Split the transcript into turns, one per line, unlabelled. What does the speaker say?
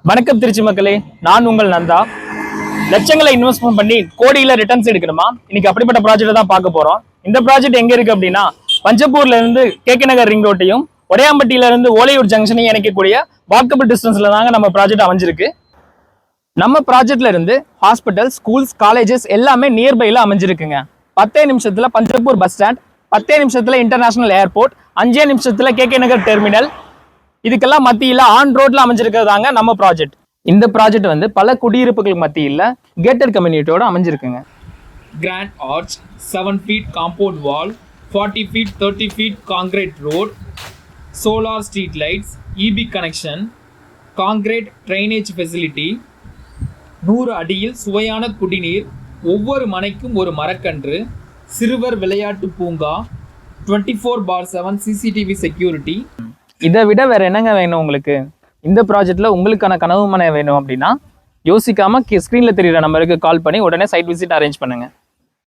வணக்கம் திருச்சி மக்களே, நான் உங்கள் நந்தா. லட்சங்களை இன்வெஸ்ட்மெண்ட் பண்ணி கோடியில ரிட்டர்ன்ஸ் எடுக்கணுமா? இன்னைக்கு அப்படிப்பட்ட ப்ராஜெக்ட் தான் பார்க்க போறோம். இந்த ப்ராஜெக்ட் எங்க இருக்கு அப்படின்னா, பஞ்சப்பூர்ல இருந்து கேகே நகர் ரிங் ரோட்டையும் ஒடையாம்பட்டியில இருந்து ஓலையூர் ஜங்ஷனையும் இணைக்கக்கூடிய வாக்கபிள் டிஸ்டன்ஸ்ல தாங்க நம்ம ப்ராஜெக்ட் அமைஞ்சிருக்கு. நம்ம ப்ராஜெக்ட்ல இருந்து ஹாஸ்பிட்டல், ஸ்கூல்ஸ், காலேஜஸ் எல்லாமே நியர்பைல அமைஞ்சிருக்குங்க. 10 நிமிஷத்துல பஞ்சப்பூர் பஸ் ஸ்டாண்ட், 10 நிமிஷத்துல இன்டர்நேஷனல் ஏர்போர்ட், 5 நிமிஷத்துல கேகே நகர் டெர்மினல், இதுக்கெல்லாம் மத்தியில ஆன் ரோட்ல அமைஞ்சிருக்கிறதாங்க நம்ம ப்ராஜெக்ட். இந்த ப்ராஜெக்ட் வந்து பல குடியிருப்புகள் மத்தியில கேட்டட் கம்யூனிட்டியோட அமைஞ்சிருக்குங்க.
Grand arch, 7 feet compound wall, 40 feet 30 feet concrete road, solar street lights, EB connection, concrete drainage facility, 100 அடியில் சுவையான குடிநீர், ஒவ்வொரு மனைக்கும் ஒரு மரக்கன்று, சிறுவர் விளையாட்டு பூங்கா, 24/7 CCTV செக்யூரிட்டி.
இதை விட வேற என்னங்க வேணும் உங்களுக்கு? இந்த ப்ராஜெக்ட்ல உங்களுக்கான கனவு மனை வேணும் அப்படின்னா யோசிக்காம ஸ்க்ரீன்ல தெரியுற நம்பருக்கு கால் பண்ணி உடனே சைட் விசிட் அரேஞ்ச் பண்ணுங்க.